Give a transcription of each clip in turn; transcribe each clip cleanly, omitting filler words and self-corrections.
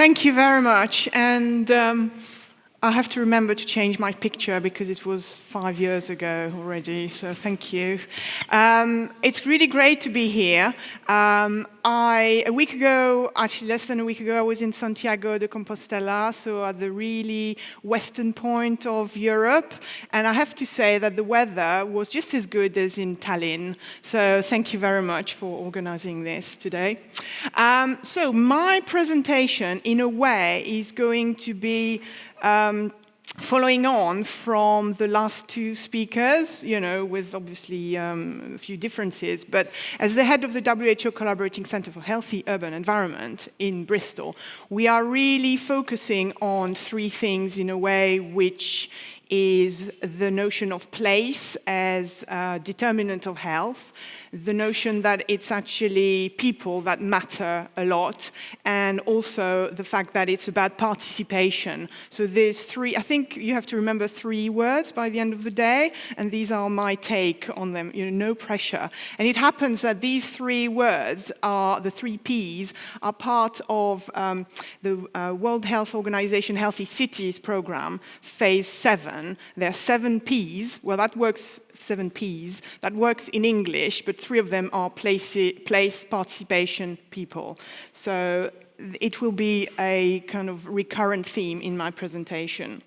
Thank you very much. And I have to remember to change my picture because it was 5 years ago already, so thank you. It's really great to be here. A week ago, actually less than a week ago, I was in Santiago de Compostela, so at the really western point of Europe. And I have to say that the weather was just as good as in Tallinn. So thank you very much for organizing this today. So my presentation, in a way, is going to be following on from the last two speakers, with obviously a few differences, but as the head of the WHO Collaborating Centre for Healthy Urban Environment in Bristol, we are really focusing on three things in a way which is the notion of place as a determinant of health, the notion that it's actually people that matter a lot, and also the fact that it's about participation. So there's three, I think you have to remember 3 words by the end of the day, and these are my take on them, no pressure. And it happens that these 3 words are, the 3 Ps, are part of the World Health Organization Healthy Cities program, phase 7. There are 7 Ps, well that works, 7 Ps, that works in English, but 3 of them are place, participation, people. So it will be a kind of recurrent theme in my presentation.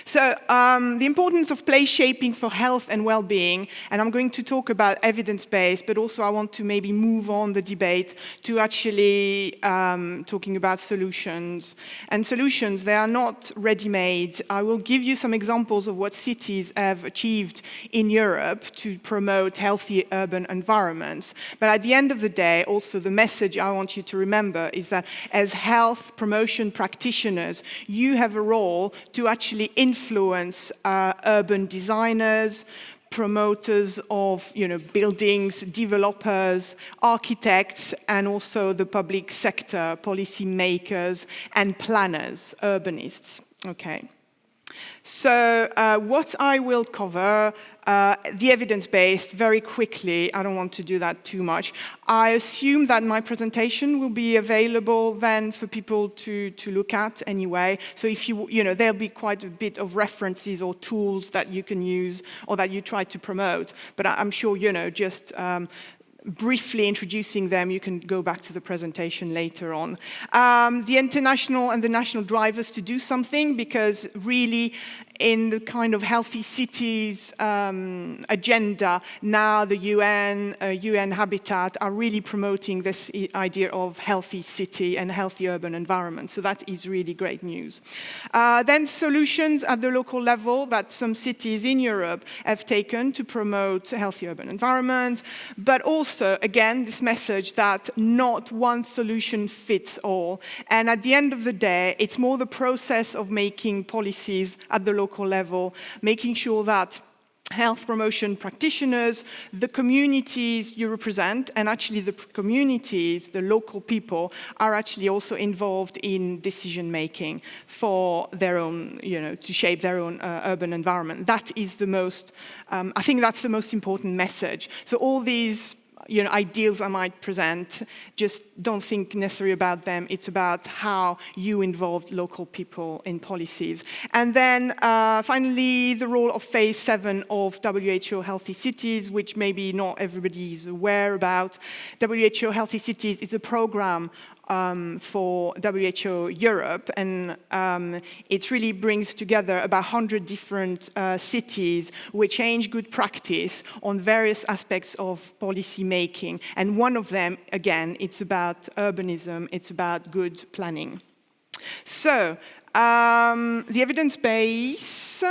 So the importance of place shaping for health and well-being, and I'm going to talk about evidence-based, but also I want to maybe move on the debate to actually talking about solutions. And solutions, they are not ready-made. I will give you some examples of what cities have achieved in Europe to promote healthy urban environments. But at the end of the day, also the message I want you to remember is that as health promotion practitioners, you have a role to actually influence urban designers, promoters of buildings, developers, architects, and also the public sector, policy makers, and planners, urbanists. Okay. So what I will cover, the evidence-based, very quickly. I don't want to do that too much. I assume that my presentation will be available then for people to look at anyway. So if there'll be quite a bit of references or tools that you can use or that you try to promote. But I'm sure, just briefly introducing them, you can go back to the presentation later on. The international and the national drivers to do something, because really in the kind of healthy cities agenda, now the UN Habitat are really promoting this idea of healthy city and healthy urban environment. So that is really great news. Then solutions at the local level that some cities in Europe have taken to promote a healthy urban environment, but also, again, this message that not one solution fits all. And at the end of the day, it's more the process of making policies at the local level, making sure that health promotion practitioners, the communities you represent, and actually the communities, the local people, are actually also involved in decision-making for their own, to shape their own urban environment. That is the most, I think that's the most important message. So all these ideals I might present, just don't think necessarily about them. It's about how you involve local people in policies. And then finally, the role of phase 7 of WHO Healthy Cities, which maybe not everybody is aware about. WHO Healthy Cities is a program for WHO Europe, and it really brings together about 100 different cities which change good practice on various aspects of policy making. And one of them, again, it's about urbanism, it's about good planning. So, the evidence base,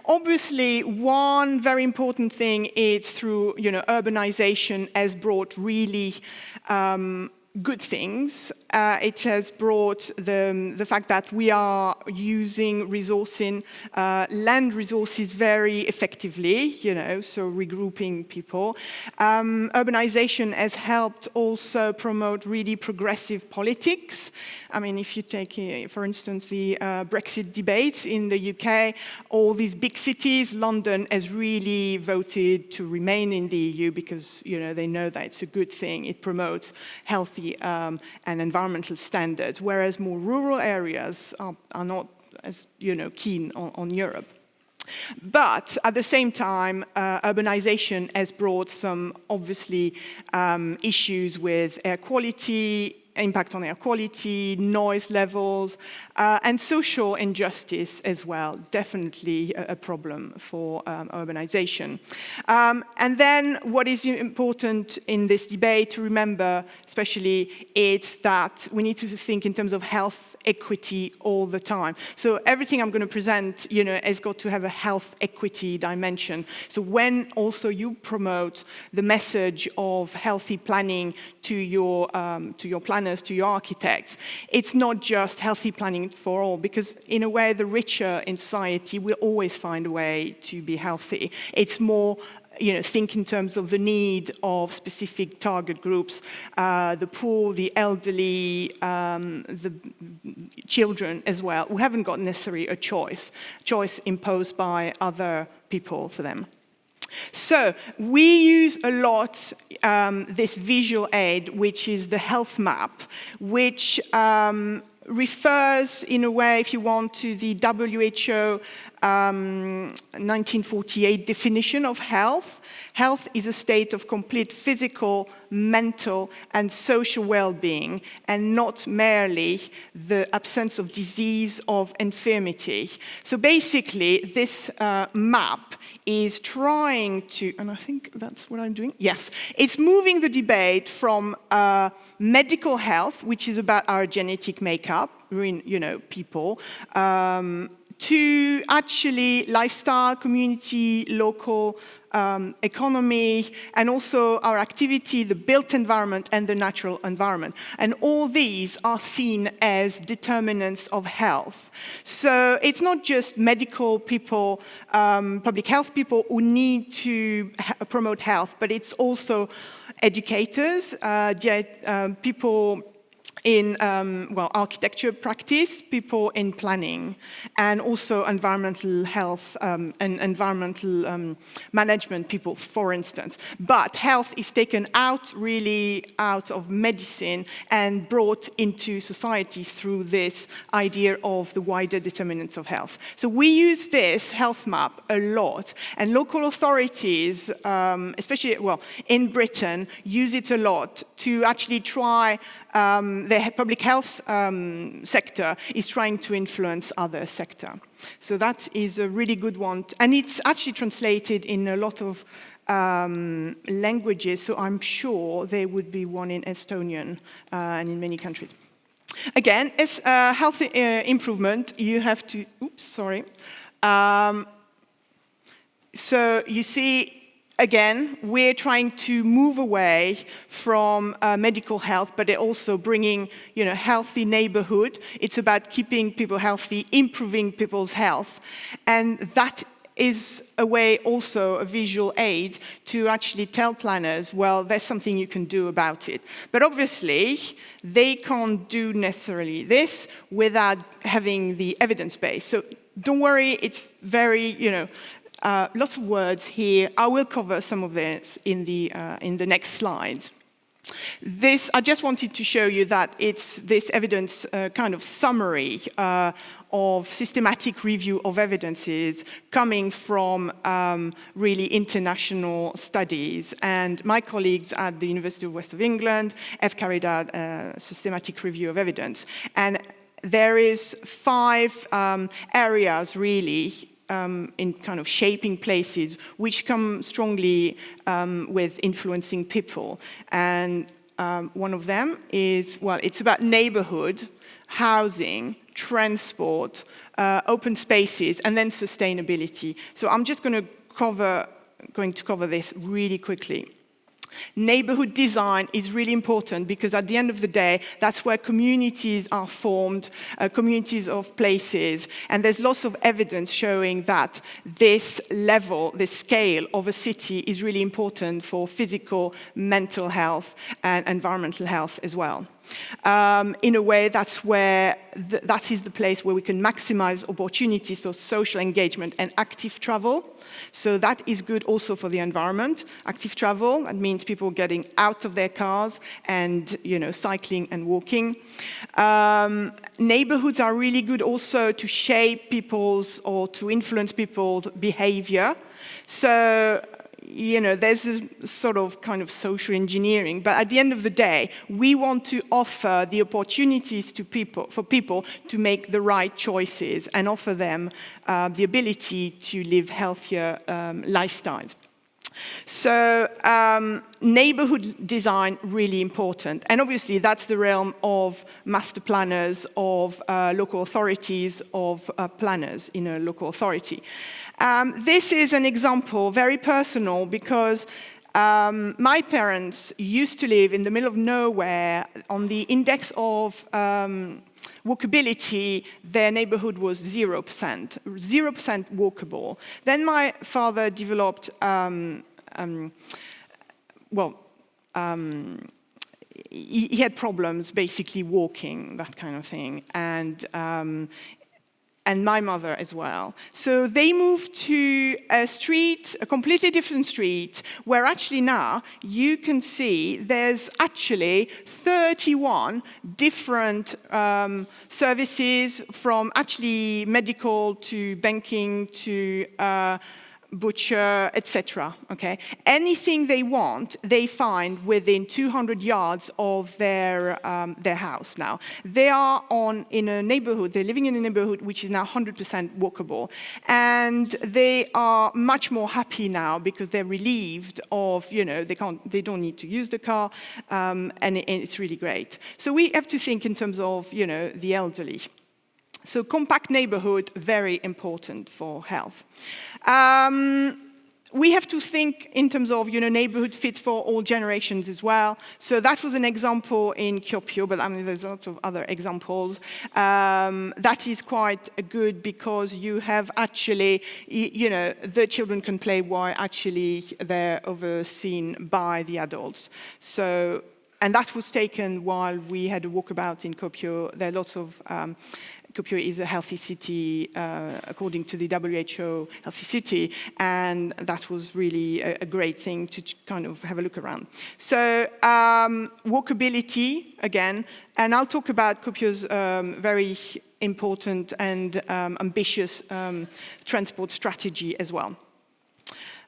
obviously one very important thing is through, urbanization has brought really good things. It has brought the fact that we are using land resources very effectively, so regrouping people. Urbanization has helped also promote really progressive politics. I mean, if you take, for instance, the Brexit debates in the UK, all these big cities, London has really voted to remain in the EU because, they know that it's a good thing. It promotes healthy healthy and environmental standards, whereas more rural areas are not as keen on Europe. But at the same time, urbanization has brought some obviously issues with air quality, impact on air quality, noise levels, and social injustice as well. Definitely a problem for urbanization. And then what is important in this debate to remember, especially, it's that we need to think in terms of health equity all the time. So everything I'm going to present, has got to have a health equity dimension. So when also you promote the message of healthy planning to your planners, to your architects, it's not just healthy planning for all, because in a way, the richer in society will always find a way to be healthy. It's more think in terms of the need of specific target groups, the poor, the elderly, the children as well, who haven't got necessarily a choice imposed by other people for them. So we use a lot this visual aid, which is the health map, which refers, in a way, if you want, to the WHO 1948 definition of health. Health is a state of complete physical, mental, and social well-being, and not merely the absence of disease, of infirmity. So basically, this map is trying to, and I think that's what I'm doing, yes, it's moving the debate from medical health, which is about our genetic makeup, people, to actually lifestyle, community, local economy, and also our activity, the built environment and the natural environment. And all these are seen as determinants of health. So it's not just medical people, public health people who need to promote health, but it's also educators, people in architecture practice, people in planning, and also environmental health and environmental management people, for instance. But health is taken out of medicine and brought into society through this idea of the wider determinants of health. So we use this health map a lot, and local authorities, especially in Britain, use it a lot to actually try. The public health sector is trying to influence other sector. So that is a really good one. And it's actually translated in a lot of languages, so I'm sure there would be one in Estonian and in many countries. Again, as health improvement, you have to, so you see, again, we're trying to move away from medical health, but also bringing, healthy neighborhood. It's about keeping people healthy, improving people's health, and that is a way also a visual aid to actually tell planners, well, there's something you can do about it. But obviously, they can't do necessarily this without having the evidence base. So don't worry, it's very, lots of words here. I will cover some of this in the next slides. I just wanted to show you that it's this evidence kind of summary of systematic review of evidences coming from really international studies. And my colleagues at the University of West of England have carried out a systematic review of evidence. And there is 5 areas really in kind of shaping places, which come strongly with influencing people. And one of them is, it's about neighborhood, housing, transport, open spaces, and then sustainability. So I'm just going to cover this really quickly. Neighborhood design is really important because at the end of the day, that's where communities are formed, communities of places. And there's lots of evidence showing that this level, this scale of a city is really important for physical, mental health, and environmental health as well. In a way, that is the place where we can maximize opportunities for social engagement and active travel. So that is good also for the environment. Active travel, that means people getting out of their cars and cycling and walking. Neighborhoods are really good also to shape people's or to influence people's behavior. So there's a sort of kind of social engineering, but at the end of the day, we want to offer the opportunities for people to make the right choices and offer them the ability to live healthier lifestyles. So neighborhood design, really important. And obviously that's the realm of master planners, of local authorities, of planners in a local authority. This is an example, very personal, because my parents used to live in the middle of nowhere. On the index of walkability, their neighborhood was 0%, 0% walkable. Then my father developed, he had problems basically walking, that kind of thing, and my mother as well. So they moved to a street, a completely different street, where actually now you can see there's actually 31 different services, from actually medical to banking to butcher, etc. Okay, anything they want, they find within 200 yards of their house. Now they are in a neighborhood. They're living in a neighborhood which is now 100% walkable, and they are much more happy now because they're relieved of they don't need to use the car, and it's really great. So we have to think in terms of the elderly. So compact neighborhood, very important for health. We have to think in terms of neighborhood fit for all generations as well. So that was an example in Kuopio, but there's lots of other examples. That is quite good because you have actually, the children can play while actually they're overseen by the adults. So, and that was taken while we had a walkabout in Kuopio. There are lots of Kuopio is a healthy city, according to the WHO healthy city, and that was really a great thing to kind of have a look around. So walkability, again, and I'll talk about Kuopio's very important and ambitious transport strategy as well.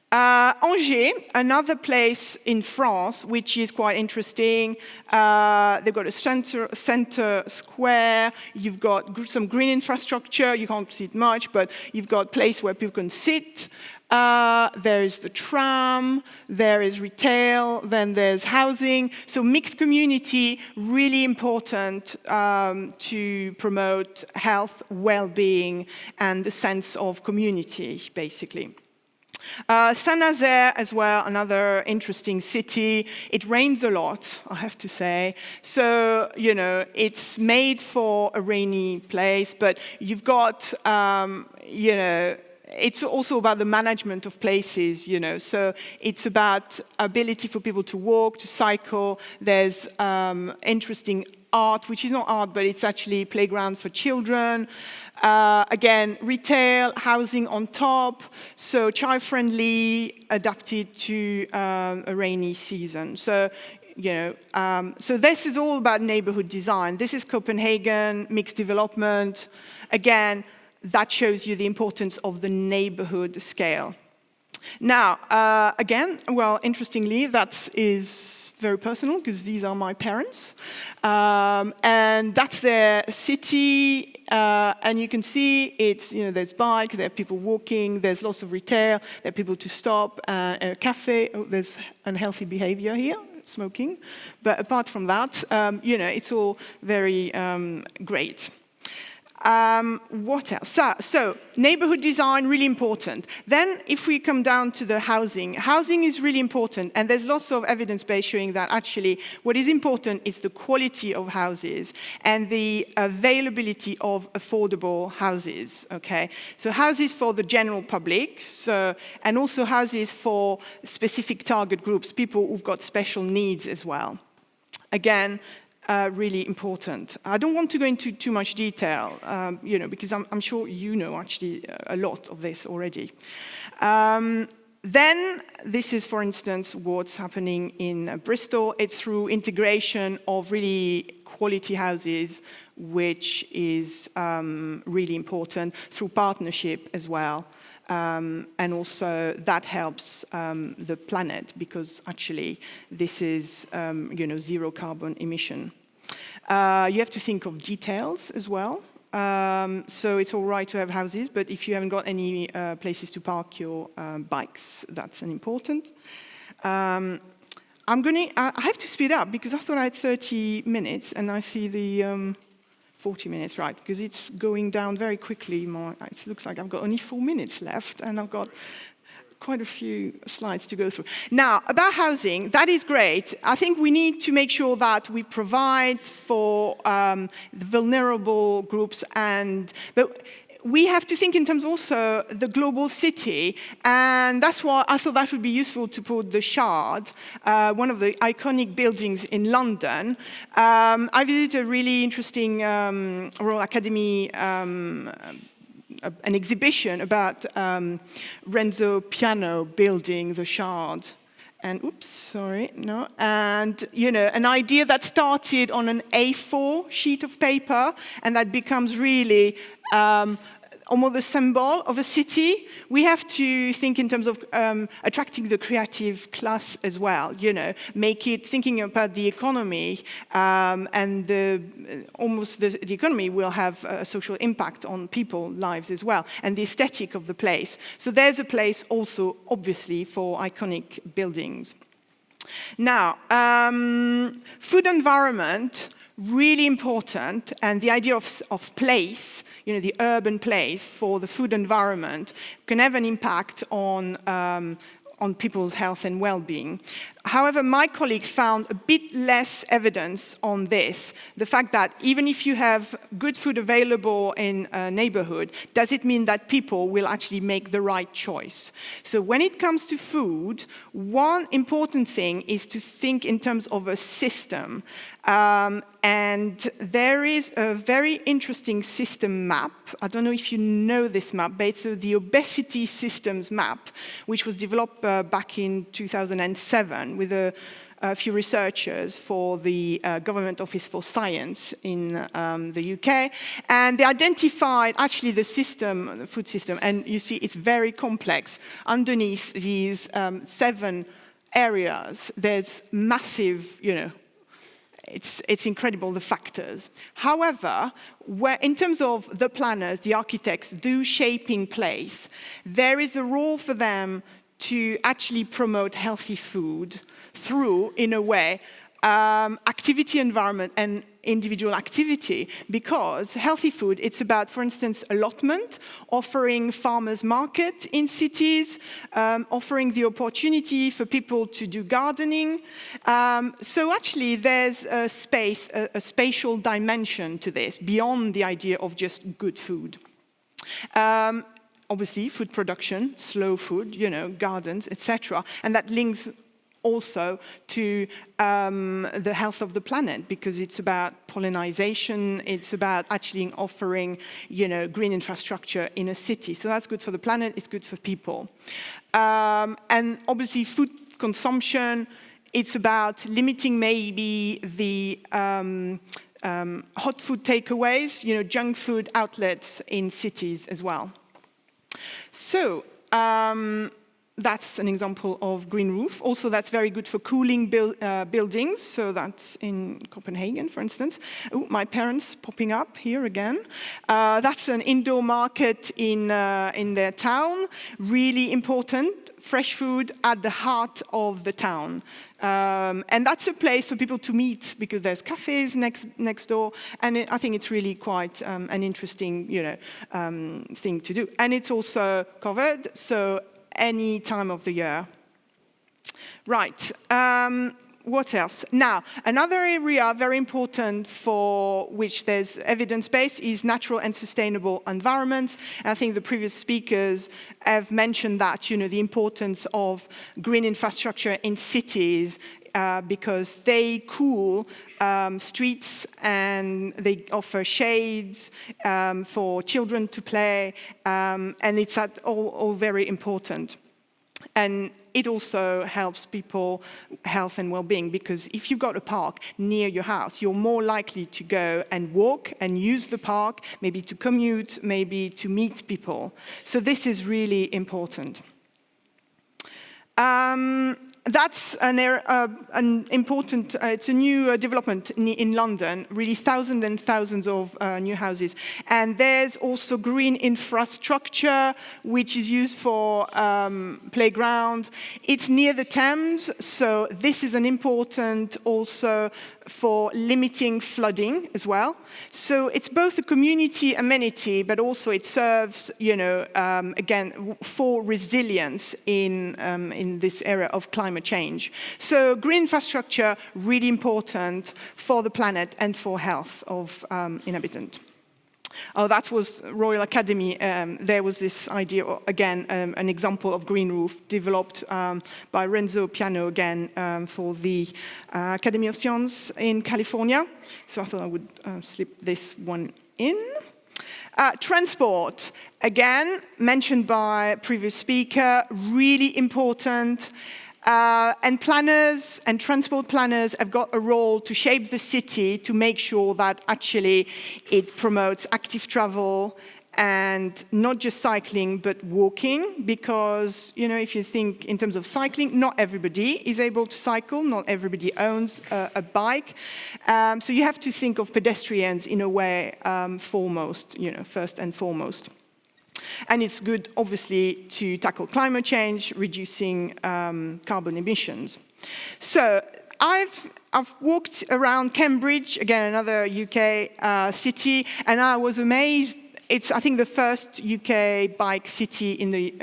Angers, another place in France, which is quite interesting. They've got a center square. You've got some green infrastructure. You can't see it much, but you've got a place where people can sit. There is the tram. There is retail. Then there's housing. So mixed community, really important to promote health, well-being, and the sense of community, basically. Saint-Nazaire as well, another interesting city. It rains a lot, I have to say. So, it's made for a rainy place, but you've got, it's also about the management of places, So it's about ability for people to walk, to cycle. There's interesting art, which is not art, but it's actually playground for children. Again, retail, housing on top, so child-friendly, adapted to a rainy season. So, so this is all about neighborhood design. This is Copenhagen, mixed development. Again, that shows you the importance of the neighborhood scale. Now, again, well, interestingly, that is very personal, because these are my parents. And that's their city, and you can see it's, there's bikes, there are people walking, there's lots of retail, there are people to stop, a cafe. Oh, there's unhealthy behavior here, smoking. But apart from that, it's all very great. What else? So neighborhood design, really important. Then if we come down to the housing is really important, and there's lots of evidence-based showing that actually what is important is the quality of houses and the availability of affordable houses, okay? So houses for the general public, and also houses for specific target groups, people who've got special needs as well. Again, really important. I don't want to go into too much detail, because I'm sure you know actually a lot of this already. Then, this is, for instance, what's happening in Bristol. It's through integration of really quality houses, which is really important, through partnership as well. And also that helps the planet, because actually this is zero carbon emission. You have to think of details as well. So it's all right to have houses, but if you haven't got any places to park your bikes, that's an important. I have to speed up because I thought I had 30 minutes and I see the 40 minutes, right, because it's going down very quickly. It looks like I've got only 4 minutes left and I've got quite a few slides to go through. Now, about housing, that is great. I think we need to make sure that we provide for the vulnerable groups, but we have to think in terms also the global city, and that's why I thought that would be useful to put the Shard, one of the iconic buildings in London. I visited a really interesting Royal Academy an exhibition about Renzo Piano building the Shard. And an idea that started on an A4 sheet of paper and that becomes really almost the symbol of a city. We have to think in terms of attracting the creative class as well, thinking about the economy, and the economy will have a social impact on people's lives as well, and the aesthetic of the place. So there's a place also, obviously, for iconic buildings. Now, food environment, really important, and the idea of place, the urban place for the food environment can have an impact on people's health and well-being. However, my colleagues found a bit less evidence on this. The fact that even if you have good food available in a neighborhood, does it mean that people will actually make the right choice? So when it comes to food, one important thing is to think in terms of a system. And there is a very interesting system map. I don't know if you know this map, but it's the Obesity Systems Map, which was developed back in 2007 with a few researchers for the Government Office for Science in the UK. And they identified actually the food system, and you see it's very complex. Underneath these 7 areas, there's massive, it's incredible, the factors. However, in terms of the planners, the architects do shaping place, there is a role for them to actually promote healthy food through, in a way, activity environment and individual activity, because healthy food, it's about, for instance, allotment, offering farmers market in cities, offering the opportunity for people to do gardening. So actually there's a spatial dimension to this, beyond the idea of just good food. Obviously, food production, slow food, gardens, etc. And that links also to the health of the planet, because it's about pollination, it's about actually offering, green infrastructure in a city. So that's good for the planet, it's good for people. And obviously, food consumption, it's about limiting maybe the hot food takeaways, junk food outlets in cities as well. So, that's an example of green roof. Also, that's very good for cooling buildings. So that's in Copenhagen, for instance. Ooh, my parents popping up here again. That's an indoor market in their town. Really important. Fresh food at the heart of the town. And that's a place for people to meet, because there's cafes next door, and I think it's really quite an interesting thing to do. And it's also covered, so any time of the year. Right. What else? Now, another area very important for which there's evidence base is natural and sustainable environments. And I think the previous speakers have mentioned that, the importance of green infrastructure in cities because they cool streets and they offer shades for children to play, and it's all very important. And it also helps people health and well-being, because if you've got a park near your house, you're more likely to go and walk and use the park, maybe to commute, maybe to meet people. So this is really important. That's an important, it's a new development in London, really thousands and thousands of new houses. And there's also green infrastructure, which is used for playground. It's near the Thames, so this is an important also for limiting flooding as well. So it's both a community amenity, but also it serves, again, for resilience in this area of climate change. So green infrastructure, really important for the planet and for health of inhabitants. Oh, that was Royal Academy. There was this idea, again, an example of green roof developed by Renzo Piano, again, for the Academy of Sciences in California. So I thought I would slip this one in. Transport, again, mentioned by a previous speaker, really important. And planners and transport planners have got a role to shape the city to make sure that actually it promotes active travel and not just cycling, but walking, because, if you think in terms of cycling, not everybody is able to cycle, not everybody owns a bike. So you have to think of pedestrians in a way foremost, first and foremost. And it's good, obviously, to tackle climate change, reducing carbon emissions. So I've walked around Cambridge, again, another UK city, and I was amazed. It's, I think, the first UK bike city in the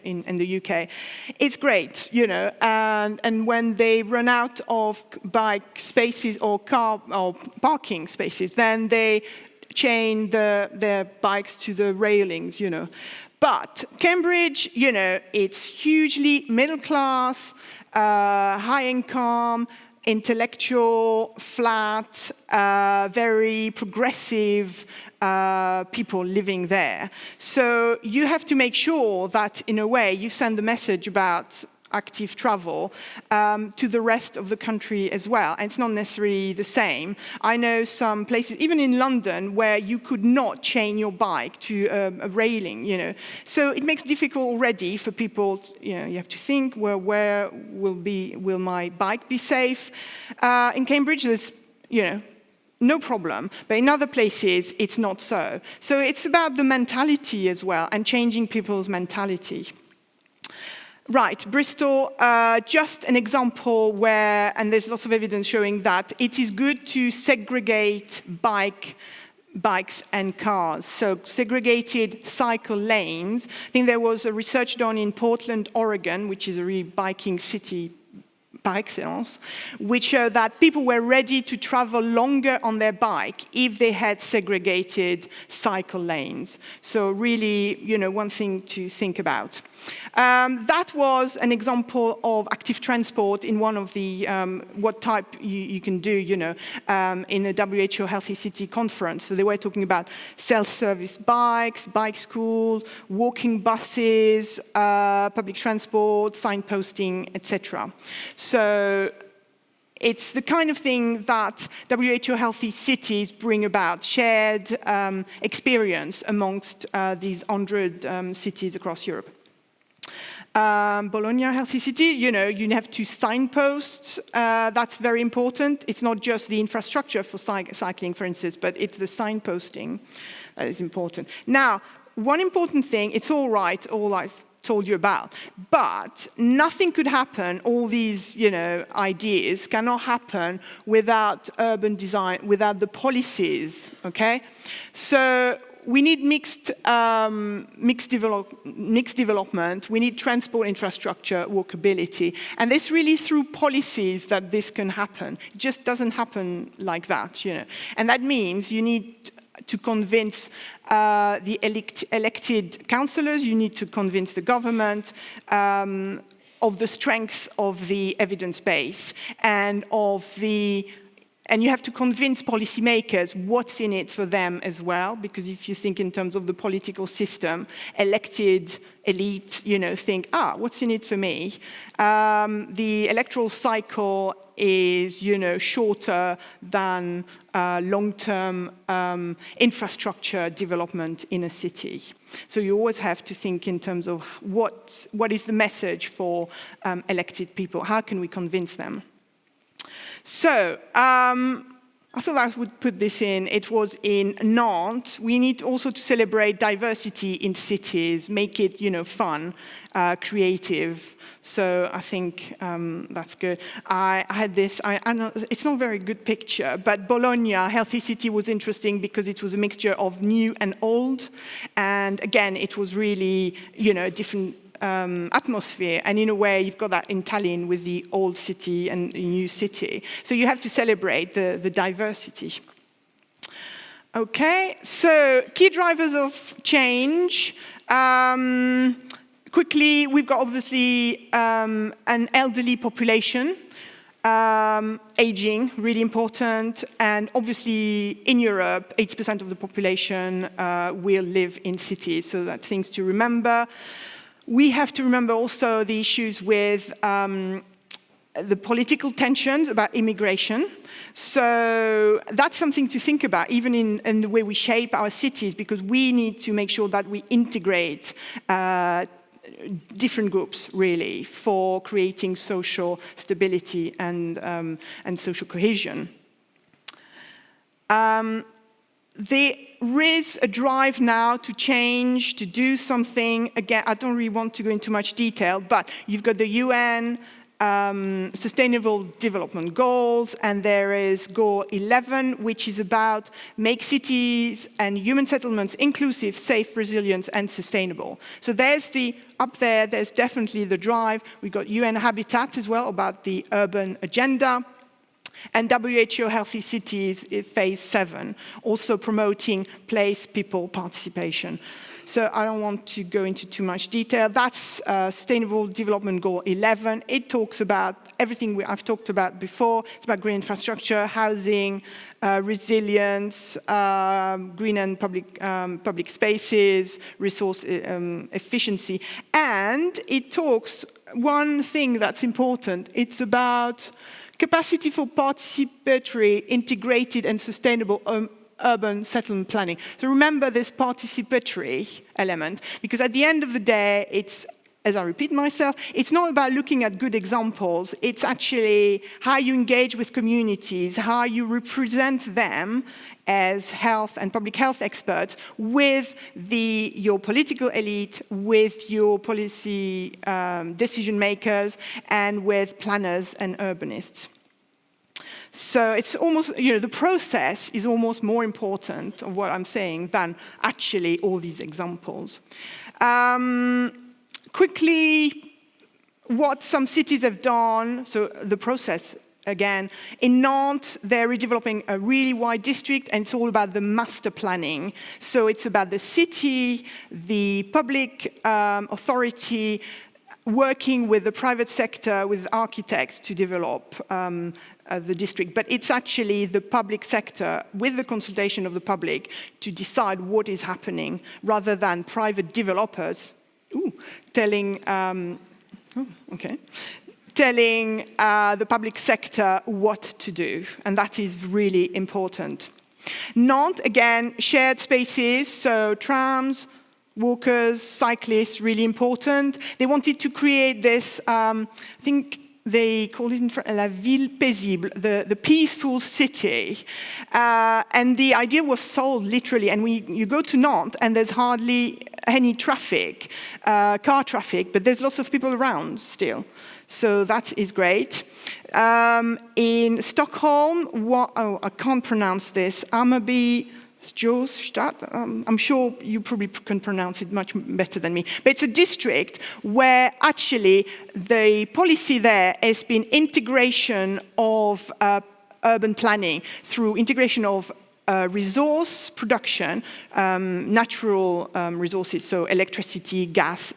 in the UK. It's great, and when they run out of bike spaces or parking spaces, then they chain their bikes to the railings, But Cambridge, it's hugely middle class, high income, intellectual, flat, very progressive people living there. So you have to make sure that, in a way, you send a message about active travel to the rest of the country as well. And it's not necessarily the same. I know some places, even in London, where you could not chain your bike to a railing, So it makes it difficult already for people, you have to think, well, where will my bike be safe? In Cambridge, there's, no problem. But in other places, it's not so. So it's about the mentality as well, and changing people's mentality. Right, Bristol, just an example where, and there's lots of evidence showing that it is good to segregate bikes and cars. So segregated cycle lanes. I think there was a research done in Portland, Oregon, which is a really biking city par excellence, which showed that people were ready to travel longer on their bike if they had segregated cycle lanes. So really, one thing to think about. That was an example of active transport in one of the, what type you can do, in a WHO Healthy City conference. So they were talking about self-service bikes, bike school, walking buses, public transport, signposting, etc. So it's the kind of thing that WHO Healthy Cities bring about, shared experience amongst these 100 cities across Europe. Bologna Healthy City, you have two signposts. That's very important. It's not just the infrastructure for cycling, for instance, but it's the signposting that is important. Now, one important thing, it's all right, all I've told you about, but nothing could happen, all these, ideas cannot happen without urban design, without the policies, okay? So we need mixed development, we need transport infrastructure, walkability, and it's really through policies that this can happen. It just doesn't happen like that, And that means you need to convince the elected councillors, you need to convince the government, of the strength of the evidence base and you have to convince policymakers what's in it for them as well, because if you think in terms of the political system, elected elites, think, what's in it for me? The electoral cycle is, shorter than long-term infrastructure development in a city. So you always have to think in terms of what is the message for elected people? How can we convince them? So, I thought I would put this in. It was in Nantes. We need also to celebrate diversity in cities, make it, fun, creative. So I think that's good. I had this, I know it's not a very good picture, but Bologna, Healthy City, was interesting because it was a mixture of new and old. And again, it was really, a different atmosphere, and in a way you've got that in Tallinn with the old city and the new city. So you have to celebrate the diversity. Okay, so key drivers of change. Quickly, we've got obviously an elderly population, aging, really important, and obviously in Europe, 80% of the population will live in cities, so that's things to remember. We have to remember also the issues with the political tensions about immigration. So that's something to think about, even in the way we shape our cities, because we need to make sure that we integrate different groups, really, for creating social stability and social cohesion. There is a drive now to change, to do something. Again, I don't really want to go into much detail, but you've got the UN Sustainable Development Goals, and there is Goal 11, which is about make cities and human settlements inclusive, safe, resilient, and sustainable. So there's there's definitely the drive. We've got UN Habitat as well, about the urban agenda. And WHO Healthy Cities, Phase 7, also promoting place, people, participation. So I don't want to go into too much detail. That's Sustainable Development Goal 11. It talks about everything I've talked about before. It's about green infrastructure, housing, resilience, green and public spaces, resource efficiency. And it talks, one thing that's important, it's about capacity for participatory, integrated, and sustainable urban settlement planning. So remember this participatory element, because at the end of the day, it's, as I repeat myself, it's not about looking at good examples. It's actually how you engage with communities, how you represent them as health and public health experts with your political elite, with your policy decision makers, and with planners and urbanists. So it's almost, the process is almost more important of what I'm saying than actually all these examples. Quickly, what some cities have done, so the process, again, in Nantes, they're redeveloping a really wide district, and it's all about the master planning. So it's about the city, the public authority, working with the private sector, with architects to develop the district. But it's actually the public sector, with the consultation of the public, to decide what is happening, rather than private developers telling the public sector what to do. And that is really important. Nantes, again, shared spaces, so trams, walkers, cyclists, really important. They wanted to create this, I think they call it in French, la ville paisible, the peaceful city. And the idea was sold literally, and you go to Nantes and there's hardly any traffic, car traffic, but there's lots of people around still. So that is great. In Stockholm, I can't pronounce this, Hammarby Stadt, I'm sure you probably can pronounce it much better than me, but it's a district where actually the policy there has been integration of urban planning through integration of resource production, natural resources, so electricity, gas,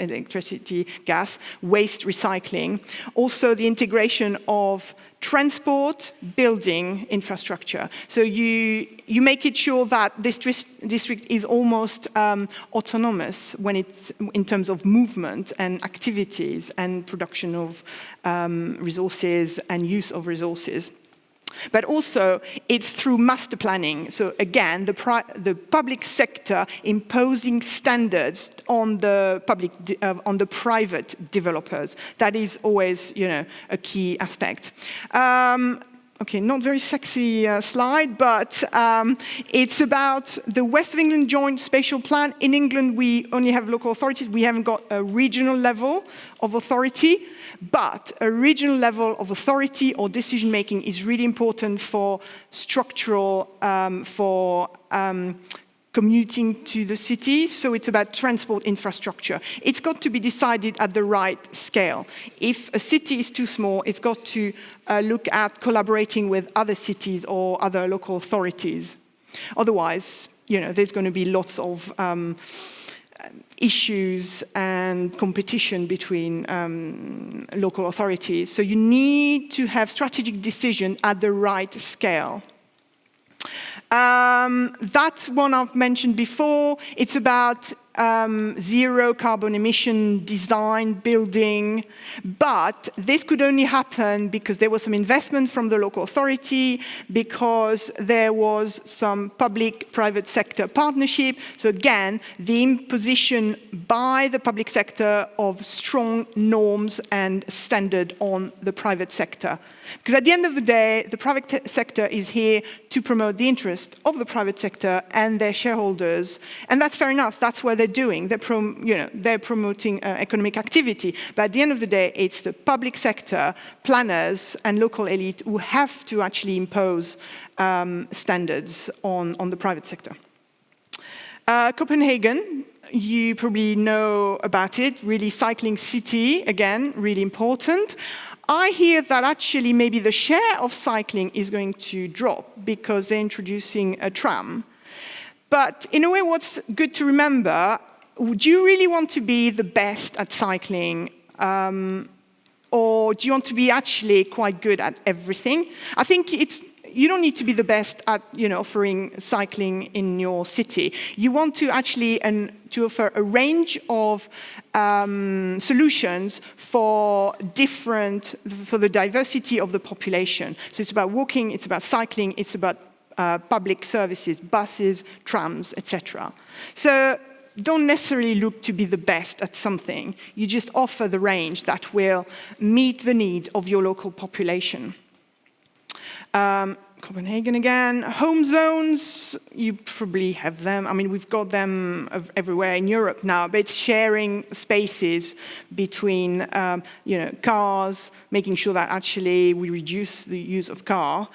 waste recycling. Also the integration of transport, building, infrastructure. So you make it sure that this district is almost autonomous when it's in terms of movement and activities and production of resources and use of resources. But also, it's through master planning. So again, the public sector imposing standards on the private developers. That is always, a key aspect. Okay, not very sexy slide, but it's about the West of England Joint Spatial Plan. In England, we only have local authorities. We haven't got a regional level of authority, but a regional level of authority or decision-making is really important for structural, commuting to the city, so it's about transport infrastructure. It's got to be decided at the right scale. If a city is too small, it's got to look at collaborating with other cities or other local authorities. Otherwise, there's going to be lots of issues and competition between local authorities. So you need to have strategic decision at the right scale. That's one I've mentioned before. It's about zero carbon emission design, building, but this could only happen because there was some investment from the local authority, because there was some public-private sector partnership. So again, the imposition by the public sector of strong norms and standard on the private sector. Because at the end of the day, the private sector is here to promote the interest of the private sector and their shareholders, and that's fair enough. That's what they're doing. They're promoting economic activity. But at the end of the day, it's the public sector, planners, and local elite who have to actually impose standards on the private sector. Copenhagen, you probably know about it. Really cycling city, again, really important. I hear that actually maybe the share of cycling is going to drop because they're introducing a tram. But in a way, what's good to remember, do you really want to be the best at cycling? Or do you want to be actually quite good at everything? I think you don't need to be the best at offering cycling in your city. You want to actually to offer a range of solutions for the diversity of the population. So it's about walking, it's about cycling, it's about public services, buses, trams, etc. So don't necessarily look to be the best at something. You just offer the range that will meet the need of your local population. Copenhagen again. Home zones, you probably have them. I mean, we've got them everywhere in Europe now, but it's sharing spaces between cars, making sure that actually we reduce the use of car.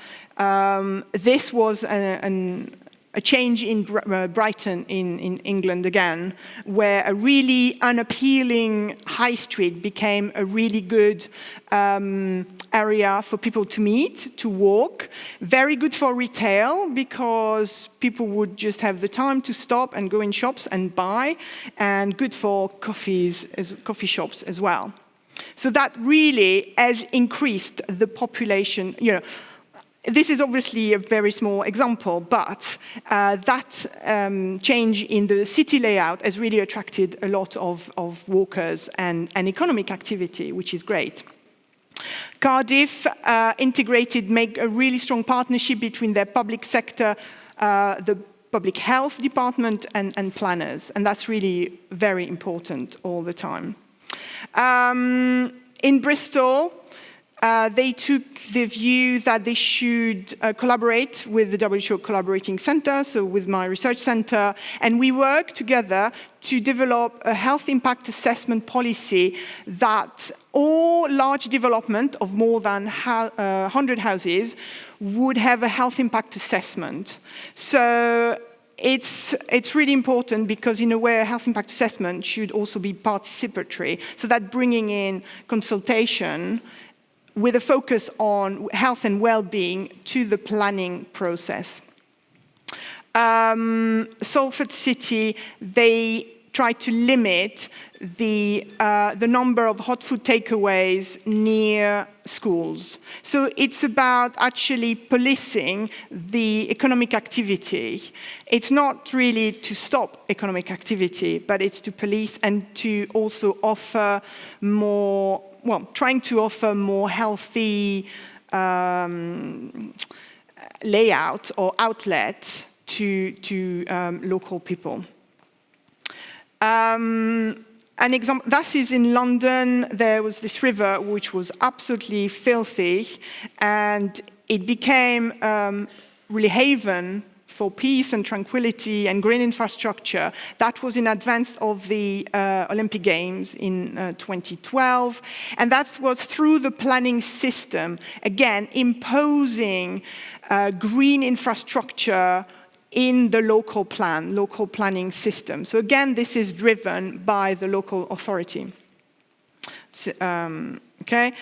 This was a change in Brighton in England again, where a really unappealing high street became a really good area for people to meet, to walk. Very good for retail, because people would just have the time to stop and go in shops and buy, and good for coffee shops as well. So that really has increased the population. This is obviously a very small example, but that change in the city layout has really attracted a lot of walkers and economic activity, which is great. Cardiff make a really strong partnership between their public sector, the public health department, and planners, and that's really very important all the time. In Bristol, they took the view that they should collaborate with the WHO Collaborating Centre, so with my research centre, and we work together to develop a health impact assessment policy that all large development of more than 100 houses would have a health impact assessment. So it's really important, because in a way a health impact assessment should also be participatory, so that bringing in consultation with a focus on health and well-being to the planning process. Salford City, they tried to limit the number of hot food takeaways near schools. So it's about actually policing the economic activity. It's not really to stop economic activity, but it's to police and to also offer more, well, trying to offer more healthy layout or outlets to local people. An example, that is in London, there was this river which was absolutely filthy, and it became really haven for peace and tranquility and green infrastructure. That was in advance of the Olympic Games in 2012, and that was through the planning system, again, imposing green infrastructure in the local planning system. So again, this is driven by the local authority. Okay,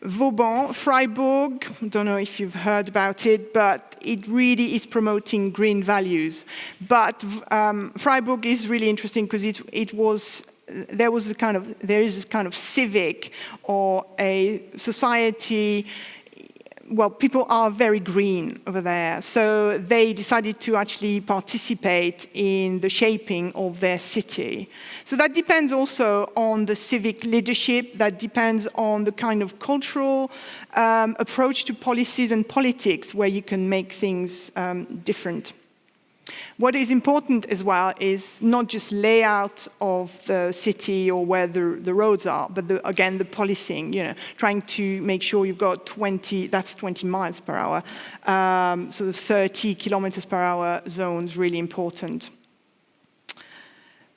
Vauban, Freiburg, I don't know if you've heard about it, but it really is promoting green values. But Freiburg is really interesting because there is a kind of civic or a society. Well, people are very green over there, so they decided to actually participate in the shaping of their city. So that depends also on the civic leadership, that depends on the kind of cultural approach to policies and politics where you can make things different. What is important as well is not just layout of the city or where the roads are, but again, the policing, trying to make sure you've got 20 miles per hour, so the 30 kilometers per hour zones, really important.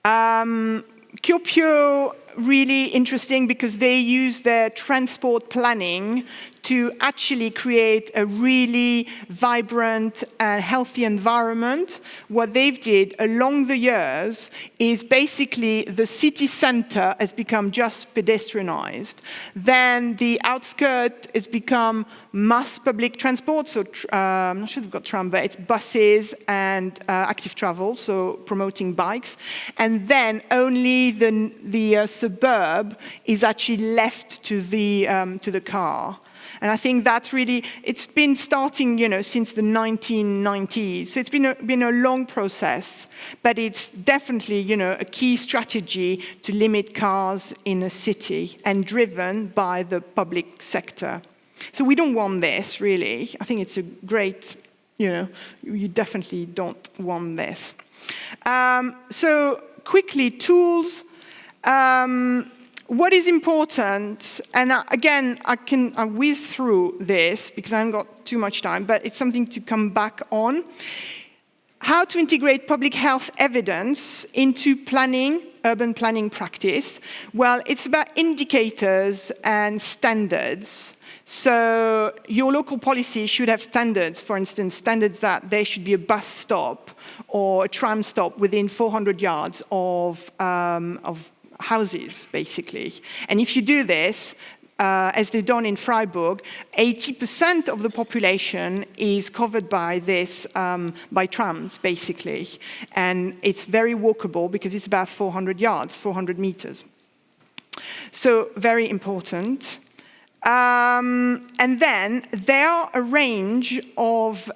Kuopio, really interesting because they use their transport planning to actually create a really vibrant and healthy environment. What they've did along the years is basically the city center has become just pedestrianized. Then the outskirts has become mass public transport, so I'm not sure they've got tram, but it's buses and active travel, so promoting bikes. And then only the suburb is actually left to the car. And I think that's really, it's been starting, since the 1990s. So it's been a long process, but it's definitely, a key strategy to limit cars in a city and driven by the public sector. So we don't want this, really. I think it's a great, you definitely don't want this. So quickly, tools. What is important, and again, I whiz through this because I haven't got too much time, but it's something to come back on. How to integrate public health evidence into planning, urban planning practice. Well, it's about indicators and standards. So your local policy should have standards, for instance, standards that there should be a bus stop or a tram stop within 400 yards of houses, basically. And if you do this, as they've done in Freiburg, 80% of the population is covered by this, by trams, basically. And it's very walkable because it's about 400 yards, 400 meters. So very important. And then there are a range of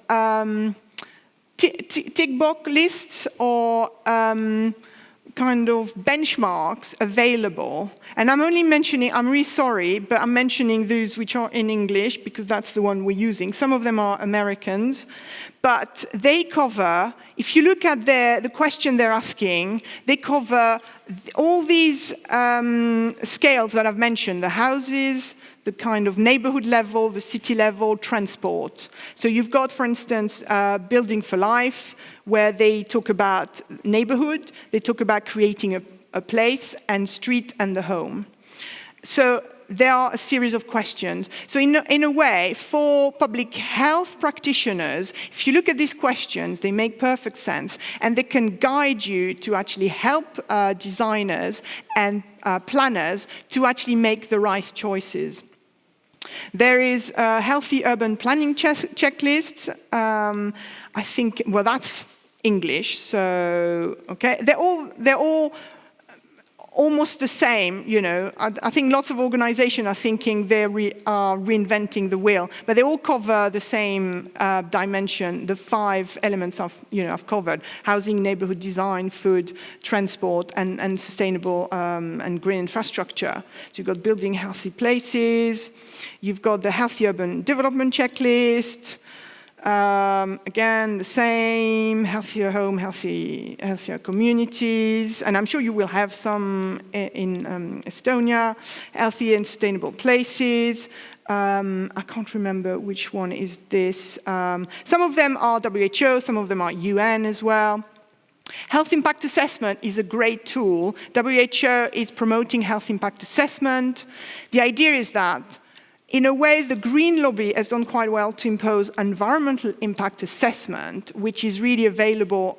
tick box lists or kind of benchmarks available. And I'm only mentioning, I'm really sorry, but I'm mentioning those which are in English because that's the one we're using. Some of them are Americans, but they cover, if you look at the question they're asking, they cover all these scales that I've mentioned, the houses, the kind of neighborhood level, the city level, transport. So you've got, for instance, Building for Life, where they talk about neighborhood, they talk about creating a place, and street and the home. So there are a series of questions. So in a way, for public health practitioners, if you look at these questions, they make perfect sense, and they can guide you to actually help designers and planners to actually make the right choices. There is a healthy urban planning checklist. I think, well, that's English. So, okay, they're all almost the same, you know. I think lots of organizations are thinking they are reinventing the wheel, but they all cover the same dimension, the 5 elements I've covered: housing, neighborhood design, food, transport, and sustainable and green infrastructure. So you've got building healthy places, you've got the healthy urban development checklist, again, the same: healthier home, healthier communities, and I'm sure you will have some in Estonia. Healthy and sustainable places. I can't remember which one is this. Some of them are WHO, some of them are UN as well. Health impact assessment is a great tool. WHO is promoting health impact assessment. The idea is that, in a way, the Green Lobby has done quite well to impose environmental impact assessment, which is really available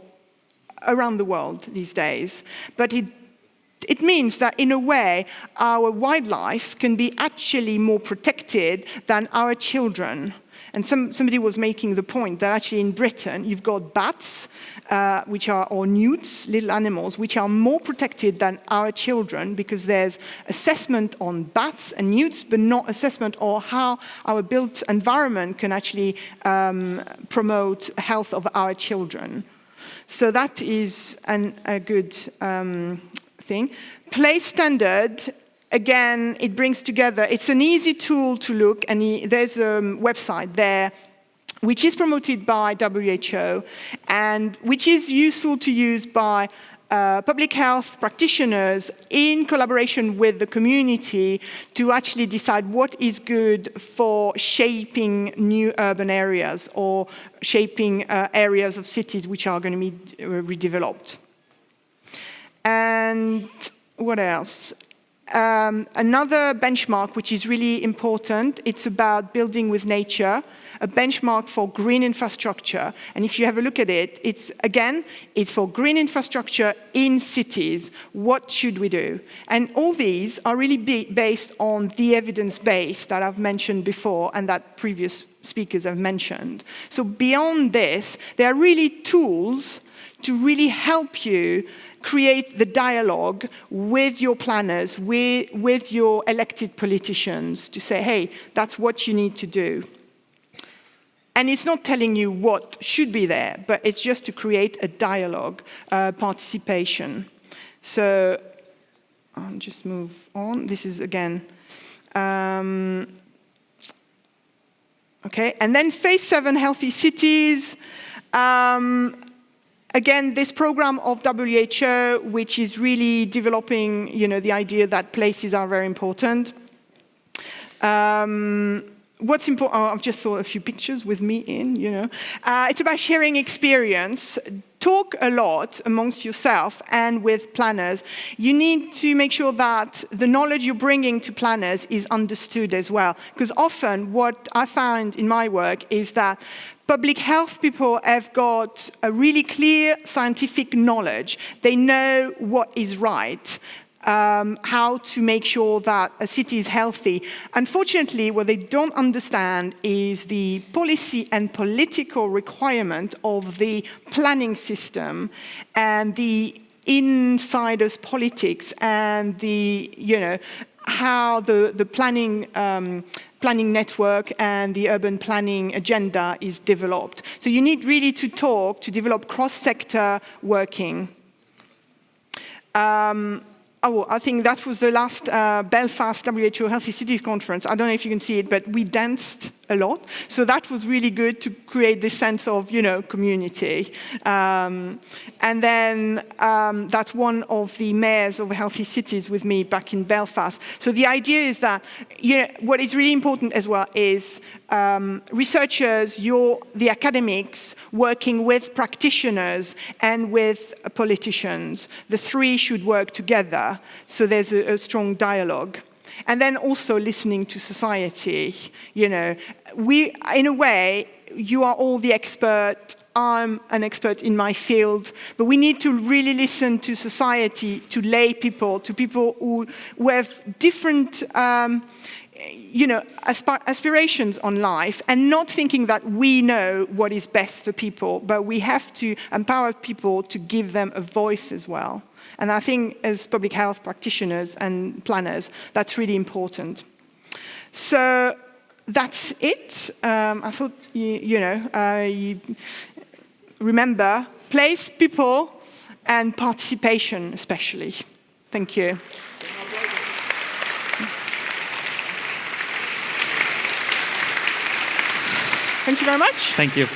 around the world these days. But it means that, in a way, our wildlife can be actually more protected than our children. And somebody was making the point that actually in Britain, you've got bats, or newts, little animals, which are more protected than our children, because there's assessment on bats and newts, but not assessment on how our built environment can actually promote health of our children. So that is a good thing. Place standard. Again, it brings together, it's an easy tool to look, and there's a website there which is promoted by WHO and which is useful to use by public health practitioners in collaboration with the community to actually decide what is good for shaping new urban areas or shaping areas of cities which are going to be redeveloped. And what else? Another benchmark which is really important, it's about building with nature, a benchmark for green infrastructure. And if you have a look at it, it's for green infrastructure in cities. What should we do? And all these are really based on the evidence base that I've mentioned before and that previous speakers have mentioned. So beyond this, there are really tools to really help you create the dialogue with your planners, with your elected politicians, to say, hey, that's what you need to do. And it's not telling you what should be there, but it's just to create a dialogue, participation. So I'll just move on. This is, again, okay. And then phase 7, healthy cities. Again, this program of WHO, which is really developing, the idea that places are very important. What's important? I've just thought a few pictures with me in. It's about sharing experience. Talk a lot amongst yourself and with planners. You need to make sure that the knowledge you're bringing to planners is understood as well. Because often what I found in my work is that public health people have got a really clear scientific knowledge. They know what is right, how to make sure that a city is healthy. Unfortunately, what they don't understand is the policy and political requirement of the planning system and the insiders' politics and how the planning network and the urban planning agenda is developed. So you need really to talk, to develop cross-sector working. I think that was the last Belfast WHO Healthy Cities Conference. I don't know if you can see it, but we danced a lot. So that was really good to create this sense of, community. And then that's one of the mayors of healthy cities with me back in Belfast. So the idea is that, what is really important as well is researchers, the academics, working with practitioners and with politicians. The three should work together, so there's a strong dialogue. And then also listening to society. In a way, you are all the expert I'm an expert in my field, but we need to really listen to society, to lay people, to people who have different aspirations on life, and not thinking that we know what is best for people, but we have to empower people to give them a voice as well. And I think as public health practitioners and planners, that's really important. So that's it. I thought, you remember place, people, and participation especially. Thank you. Thank you very much. Thank you.